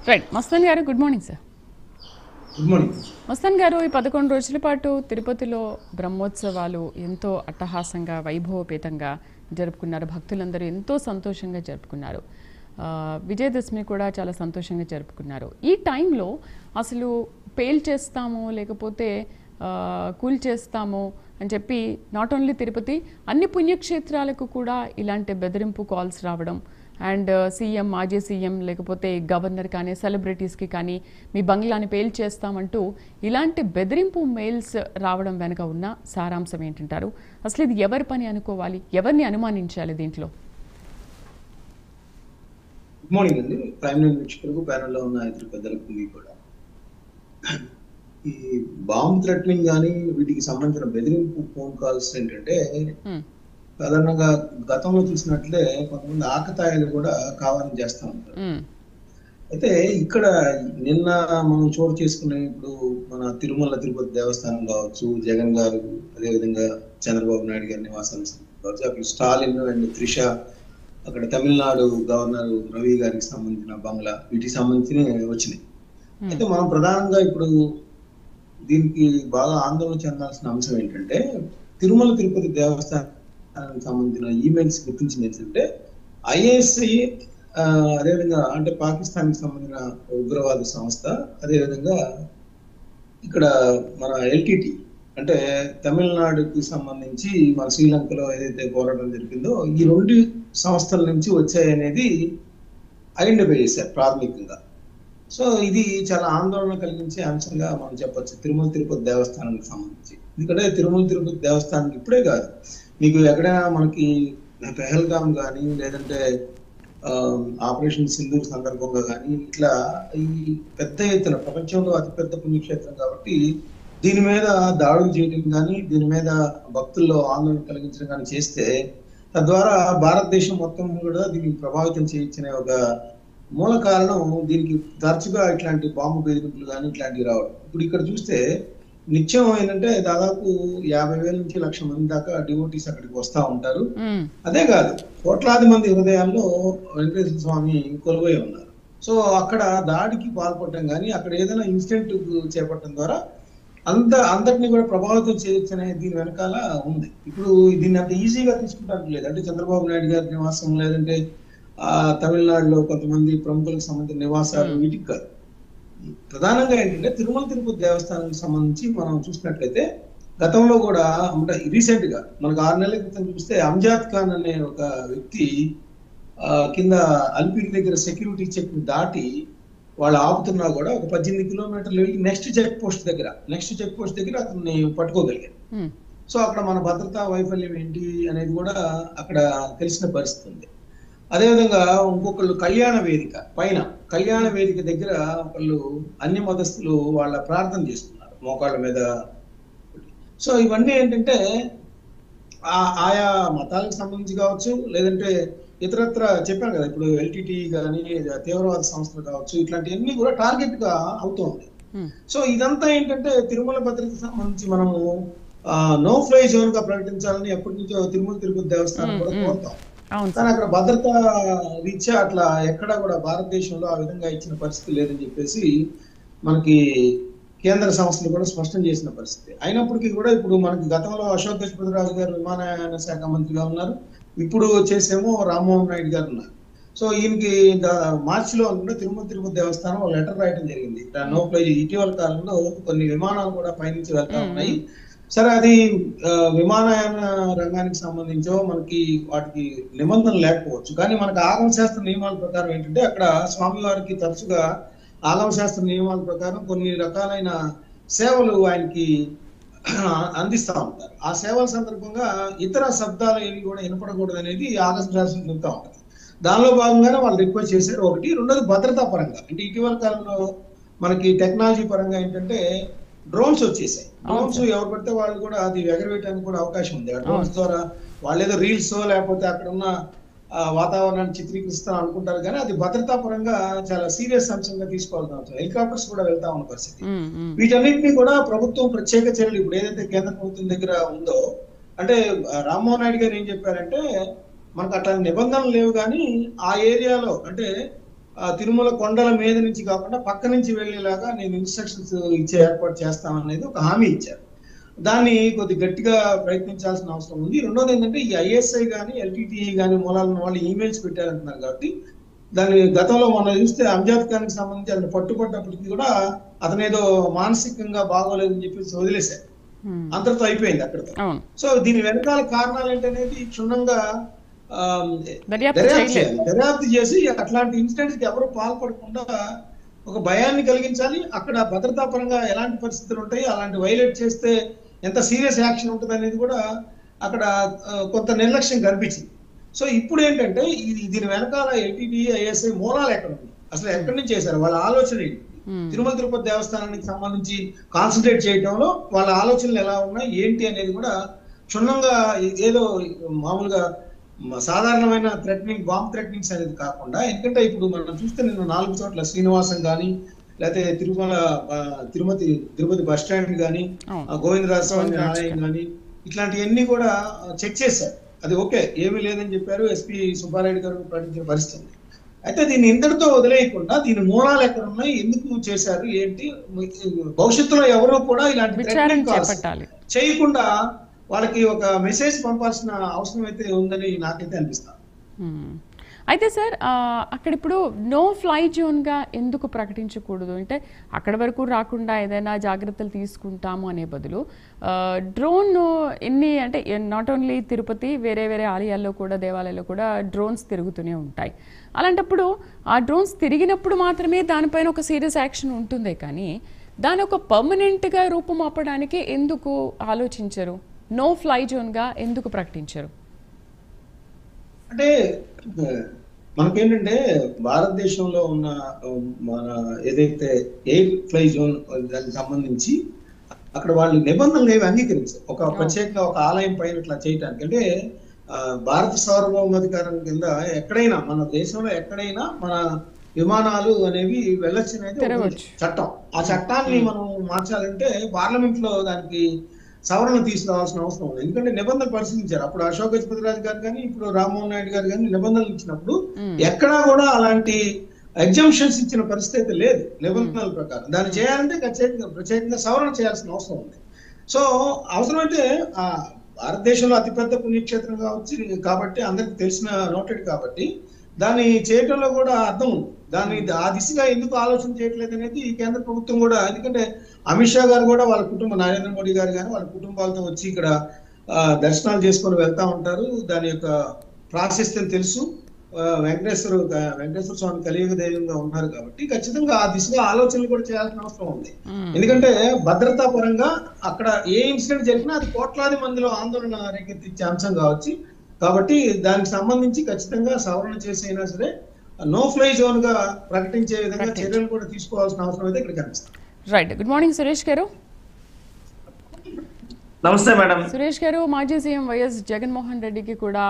Right. Mastan గారు good morning sir. Good morning. Mastan గారు, ఈ 11 రోజుల పాటు తిరుపతిలో బ్రహ్మోత్సవాలు ఎంతో అట్టహాసంగా వైభవపేతంగా జరుపుకున్నారు. భక్తులందరూ ఎంతో సంతోషంగా జరుపుకున్నారు. విజయదశమి కూడా చాలా సంతోషంగా జరుపుకున్నారు. ఈ టైంలో అసలు పేల్చేస్తాము లేకపోతే కూల్చేస్తాము అని చెప్పి నాట్ ఓన్లీ తిరుపతి, అన్ని పుణ్యక్షేత్రాలకు కూడా ఇలాంటి బెదిరింపు కాల్స్ రావడం అండ్ సీఎం, మాజీ సీఎం లేకపోతే గవర్నర్ కానీ సెలబ్రిటీస్కి కానీ మీ బంగ్లాని పేల్చేస్తామంటూ ఇలాంటి బెదిరింపు మెయిల్స్ రావడం వెనుక ఉన్న సారాంశం ఏంటంటారు? అసలు ఇది ఎవరి పని అనుకోవాలి, ఎవరిని అనుమానించాలి దీంట్లో? గుడ్ మార్నింగ్ అండి. ప్రైమ్ మినిస్టర్ వీక్షకులకు, ప్యానెల్లో ఉన్న ఇతర పెద్దలకు కూడా ఈ బాంబ్ థ్రెటనింగ్ కానీ వీటికి సంబంధించిన బెదిరింపు ఫోన్ కాల్స్ ఏంటంటే సాధారణంగా గతంలో చూసినట్లే కొంతమంది ఆకతాయిలు కూడా కావాలని చేస్తూ ఉంటారు. అయితే ఇక్కడ నిన్న మనం చోటు చేసుకునే ఇప్పుడు మన తిరుమల తిరుపతి దేవస్థానం కావచ్చు, జగన్ గారు, అదేవిధంగా చంద్రబాబు నాయుడు గారి నివాసాలు కావచ్చు, అక్కడ స్టాలిన్ అండ్ త్రిష, అక్కడ తమిళనాడు గవర్నర్ రవి గారికి సంబంధించిన బంగ్లా, వీటికి సంబంధించిన వచ్చినాయి. అయితే మనం ప్రధానంగా ఇప్పుడు దీనికి బాగా ఆందోళన చెందాల్సిన అంశం ఏంటంటే తిరుమల తిరుపతి దేవస్థానానికి సంబంధించిన ఈమెయిల్స్ గుర్తించింది ఏంటంటే ఐఎస్ఐ, అదేవిధంగా అంటే పాకిస్తాన్కి సంబంధించిన ఉగ్రవాద సంస్థ, అదేవిధంగా ఇక్కడ మన ఎల్టీటీ అంటే తమిళనాడుకి సంబంధించి మన శ్రీలంకలో ఏదైతే పోరాటం జరిగిందో ఈ రెండు సంస్థల నుంచి వచ్చాయనేది ఐడెంటిఫై చేశారు ప్రాథమికంగా. సో ఇది చాలా ఆందోళన కలిగించే అంశంగా మనం చెప్పొచ్చు తిరుమల తిరుపతి దేవస్థానానికి సంబంధించి. ఎందుకంటే తిరుమల తిరుపతి దేవస్థానం ఇప్పుడే కాదు, మీకు ఎక్కడైనా మనకి పెహల్గామ్ కానీ లేదంటే ఆపరేషన్ సింధూర్ సందర్భంగా కానీ ఇట్లా ఈ పెద్ద ఎత్తున ప్రపంచంలో అతిపెద్ద పుణ్యక్షేత్రం కాబట్టి దీని మీద దాడులు చేయడం కానీ దీని మీద భక్తుల్లో ఆందోళన కలిగించడం కానీ చేస్తే తద్వారా భారతదేశం మొత్తం కూడా దీన్ని ప్రభావితం చేయించిన ఒక మూల కారణం దీనికి తరచుగా ఇట్లాంటి బాంబు బెదిరింపులు కానీ ఇట్లాంటివి రావడం. ఇప్పుడు ఇక్కడ చూస్తే నిత్యం ఏంటంటే దాదాపు 50,000 నుంచి 1,00,000 మంది దాకా డివోటీస్ అక్కడికి వస్తూ ఉంటారు. అదే కాదు, కోట్లాది మంది హృదయాల్లో వెంకటేశ్వర స్వామి కొలువై ఉన్నారు. సో అక్కడ దాడికి పాల్పడటం కానీ అక్కడ ఏదైనా ఇన్సిడెంట్ చేపట్టడం ద్వారా అందరినీ కూడా ప్రభావితం చేయొచ్చు అనే దీని వెనకాల ఉంది. ఇప్పుడు దీన్ని అంత ఈజీగా తీసుకుంటానికి లేదు. అంటే చంద్రబాబు నాయుడు గారి నివాసం, లేదంటే తమిళనాడులో కొంతమంది ప్రముఖులకు సంబంధించిన నివాసాలు, వీటికి కాదు. ప్రధానంగా ఏంటంటే తిరుమల తిరుపతి దేవస్థానానికి సంబంధించి మనం చూసినట్లయితే గతంలో కూడా అంటే రీసెంట్ గా మనకు 6 నెలల క్రితం చూస్తే అంజాద్ ఖాన్ అనే ఒక వ్యక్తి కింద అల్పిరి దగ్గర సెక్యూరిటీ చెక్ దాటి వాళ్ళు ఆపుతున్నా కూడా ఒక 18 కిలోమీటర్లు వెళ్ళి నెక్స్ట్ చెక్ పోస్ట్ దగ్గర అతన్ని పట్టుకోగలిగారు. సో అక్కడ మన భద్రతా వైఫల్యం ఏంటి అనేది కూడా అక్కడ తెలిసిన పరిస్థితి ఉంది. అదేవిధంగా ఇంకొకళ్ళు కళ్యాణ వేదిక దగ్గర ఒకళ్ళు అన్ని మతస్థులు వాళ్ళ ప్రార్థన చేస్తున్నారు మోకాళ్ళ మీద. సో ఇవన్నీ ఏంటంటే ఆయా మతాలకు సంబంధించి కావచ్చు, లేదంటే ఇతరత్ర చెప్పాను కదా, ఇప్పుడు ఎల్టీటీ కానీ తీవ్రవాద సంస్థలు కావచ్చు, ఇట్లాంటివన్నీ కూడా టార్గెట్ గా అవుతుంది. సో ఇదంతా ఏంటంటే తిరుమల భద్రతకు సంబంధించి మనము నో ఫ్లై జోన్ గా ప్రకటించాలని ఎప్పటి నుంచో తిరుమల తిరుపతి దేవస్థానం కూడా కోరుతాం. కానీ అక్కడ భద్రతా రీత్యా అట్లా ఎక్కడా కూడా భారతదేశంలో ఆ విధంగా ఇచ్చిన పరిస్థితి లేదని చెప్పేసి మనకి కేంద్ర సంస్థలు కూడా స్పష్టం చేసిన పరిస్థితి. అయినప్పటికీ కూడా ఇప్పుడు మనకి గతంలో అశోక్ గజపతిరాజు గారు విమానయాన శాఖ మంత్రిగా ఉన్నారు, ఇప్పుడు వచ్చేసేమో రామ్మోహన్ నాయుడు గారు ఉన్నారు. సో ఈయనకి మార్చిలో కూడా తిరుమల తిరుపతి దేవస్థానం లెటర్ రాయడం జరిగింది. నో ఫ్లై ఇటీవల కాలంలో కొన్ని విమానాలు కూడా పయనించి వెళ్తా ఉన్నాయి. సరే, అది విమానయాన రంగానికి సంబంధించో మనకి వాటికి నిబంధనలు లేకపోవచ్చు, కానీ మనకు ఆగమశాస్త్ర నియమాల ప్రకారం ఏంటంటే అక్కడ స్వామివారికి తరచుగా ఆగమశాస్త్ర నియమాల ప్రకారం కొన్ని రకాలైన సేవలు ఆయనకి అందిస్తూ ఉంటారు. ఆ సేవల సందర్భంగా ఇతర శబ్దాలు ఏవి కూడా వినపడకూడదు అనేది ఆగమశాస్త్రం చెప్తా ఉంటుంది. దానిలో భాగంగానే వాళ్ళు రిక్వెస్ట్ చేశారు. ఒకటి. రెండోది భద్రతా పరంగా అంటే ఇటీవల కాలంలో మనకి టెక్నాలజీ పరంగా ఏంటంటే డ్రోన్స్ వచ్చేసాయి. డ్రోన్స్ ఎవరు పడితే వాళ్ళు కూడా అది ఎగరవేయడానికి కూడా అవకాశం ఉంది. ఆ డ్రోన్స్ ద్వారా వాళ్ళు ఏదో రీల్స్ లేకపోతే అక్కడ ఉన్న వాతావరణాన్ని చిత్రీకరిస్తాం అనుకుంటారు, కానీ అది భద్రతా పరంగా చాలా సీరియస్ అంశంగా తీసుకోవాల్సిన అవసరం. హెలికాప్టర్స్ కూడా వెళ్తా ఉన్న పరిస్థితి. వీటన్నింటినీ కూడా ప్రభుత్వం ప్రత్యేక చర్యలు ఇప్పుడు ఏదైతే కేంద్ర ప్రభుత్వం దగ్గర ఉందో, అంటే రామ్మోహన్ నాయుడు గారు ఏం చెప్పారంటే మనకు అట్లా నిబంధనలు లేవు, కానీ ఆ ఏరియాలో అంటే తిరుమల కొండల మీద నుంచి కాకుండా పక్క నుంచి వెళ్ళేలాగా నేను ఇన్స్ట్రక్షన్స్ ఇచ్చే ఏర్పాటు చేస్తామనేది ఒక హామీ ఇచ్చారు. దాన్ని కొద్ది గట్టిగా ప్రయత్నించాల్సిన అవసరం ఉంది. రెండోది ఏంటంటే ఈ ఐఎస్ఐ కానీ ఎల్టీటీఈ కానీ మూలాలను వాళ్ళు ఈమెయిల్స్ పెట్టారంటున్నారు కాబట్టి దాని గతంలో మనం చూస్తే అంజాద్ ఖాన్కి సంబంధించి అతను పట్టుబడ్డప్పటికీ కూడా అతను ఏదో మానసికంగా బాగోలేదని చెప్పేసి వదిలేశారు. అంతటితో అయిపోయింది అక్కడితో. సో దీని వెనకాల కారణాలు ఏంటనేది క్షుణ్ణంగా దర్యాప్తు చేసి అట్లాంటి ఇన్సిడెంట్స్ కి ఎవరు పాల్పడకుండా ఒక భయాన్ని కలిగించాలి. అక్కడ భద్రతా పరంగా ఎలాంటి పరిస్థితులు ఉంటాయి, అలాంటి వైలేట్ చేస్తే ఎంత సీరియస్ యాక్షన్ ఉంటుంది అనేది కూడా అక్కడ కొంత నిర్లక్ష్యం కనిపించింది. సో ఇప్పుడు ఏంటంటే దీని వెనకాల ఎల్టీటీ ఐఎస్ఐ మూలాలు ఎక్కడ ఉంది, అసలు ఎక్కడి నుంచి చేశారు, వాళ్ళ ఆలోచన ఏంటి, తిరుమల తిరుపతి దేవస్థానానికి సంబంధించి కాన్సన్ట్రేట్ చేయడంలో వాళ్ళ ఆలోచనలు ఎలా ఉన్నాయి ఏంటి అనేది కూడా క్షుణ్ణంగా ఏదో మామూలుగా సాధారణమైన బాంబ్ థ్రెటనింగ్స్ అనేది కాకుండా, ఎందుకంటే ఇప్పుడు మనం చూస్తే నేను 4 చోట్ల శ్రీనివాసం కానీ లేకపోతే తిరుపతి బస్ స్టాండ్ కానీ గోవిందరాజ స్వామి ఆలయం కానీ ఇట్లాంటివన్నీ కూడా చెక్ చేశారు. అది ఓకే, ఏమీ లేదని చెప్పారు. ఎస్పీ సుబ్బారెడ్డి గారు ప్రకటించిన పరిస్థితి. అయితే దీన్ని ఇంతటితో వదిలేయకుండా దీని మూలాలు ఎక్కడ ఉన్నాయి, ఎందుకు చేశారు ఏంటి, భవిష్యత్తులో ఎవరో కూడా ఇలాంటి చేయకుండా వాళ్ళకి ఒక మెసేజ్ పంపాల్సిన అవసరం అయితే ఉందని నాకైతే అనిపిస్తుంది. అయితే సార్ అక్కడ ఇప్పుడు నో ఫ్లై జోన్గా ఎందుకు ప్రకటించకూడదు అంటే అక్కడ వరకు రాకుండా ఏదైనా జాగ్రత్తలు తీసుకుంటాము అనే బదులు డ్రోన్ ఎన్ని అంటే నాట్ ఓన్లీ తిరుపతి, వేరే వేరే ఆలయాల్లో కూడా దేవాలయాల్లో కూడా డ్రోన్స్ తిరుగుతూనే ఉంటాయి. అలాంటప్పుడు ఆ డ్రోన్స్ తిరిగినప్పుడు మాత్రమే దానిపైన ఒక సీరియస్ యాక్షన్ ఉంటుందే కానీ దాని ఒక పర్మనెంట్గా రూపుమాపడానికి ఎందుకు ఆలోచించరు? నో ఫ్లై జోన్గా ఎందుకు ప్రకటించరు? అంటే మనకేంటంటే భారతదేశంలో ఉన్న మన ఏదైతే ఎయిర్ ఫ్లై జోన్ దానికి సంబంధించి అక్కడ వాళ్ళు నిబంధనలు ఏవి అంగీకరించారు ఒక ప్రత్యేకంగా ఒక ఆలయం పైన ఇట్లా చేయటానికి. అంటే భారత సార్వభౌమాధికారం కింద ఎక్కడైనా మన దేశంలో ఎక్కడైనా మన విమానాలు అనేవి వెళ్ళొచ్చు అనేది చట్టం. ఆ చట్టాన్ని మనం మార్చాలంటే పార్లమెంట్ లో దానికి సవరణ తీసుకురావాల్సిన అవసరం ఉంది. ఎందుకంటే నిబంధనలు పరిశీలించారు. అప్పుడు అశోక్ గజపతిరాజు గారు కానీ ఇప్పుడు రామ్మోహన్ నాయుడు గారు కానీ నిబంధనలు ఇచ్చినప్పుడు ఎక్కడా కూడా అలాంటి ఎగ్జామ్షన్స్ ఇచ్చిన పరిస్థితి లేదు నిబంధనల ప్రకారం. దాన్ని చేయాలంటే ప్రత్యేకంగా సవరణ చేయాల్సిన అవసరం ఉంది. సో అవసరమైతే భారతదేశంలో అతిపెద్ద పుణ్యక్షేత్రం కావచ్చు కాబట్టి అందరికి తెలిసిన నోటెడ్ కాబట్టి దాన్ని చేయటంలో కూడా అర్థం ఉంది. దాన్ని ఆ దిశగా ఎందుకు ఆలోచన చేయట్లేదు అనేది కేంద్ర ప్రభుత్వం కూడా, ఎందుకంటే అమిత్ షా గారు కూడా వాళ్ళ కుటుంబ నరేంద్ర మోడీ గారు కానీ వాళ్ళ కుటుంబాలతో వచ్చి ఇక్కడ దర్శనాలు చేసుకొని వెళ్తా ఉంటారు. దాని యొక్క ప్రాశస్త్యం తెలుసు. వెంకటేశ్వర స్వామి కలియుగ దైవంగా ఉన్నారు కాబట్టి ఖచ్చితంగా ఆ దిశగా ఆలోచనలు కూడా చేయాల్సిన అవసరం ఉంది. ఎందుకంటే భద్రతా పరంగా అక్కడ ఏ ఇన్సిడెంట్ జరిగినా అది కోట్లాది మందిలో ఆందోళన రేకెత్తించే అంశం కావచ్చు. కాబట్టి దానికి సంబంధించి ఖచ్చితంగా సవరణ చేసైనా సరే నో ఫ్లై జోన్ గా ప్రకటించే విధంగా చర్యలు కూడా తీసుకోవాల్సిన అవసరం అయితే ఇక్కడ కనిపిస్తుంది. రైట్. గుడ్ మార్నింగ్ సురేష్ గారు. నమస్తే మేడం. సురేష్ గారు, మాజీ సీఎం వైఎస్ జగన్మోహన్ రెడ్డికి కూడా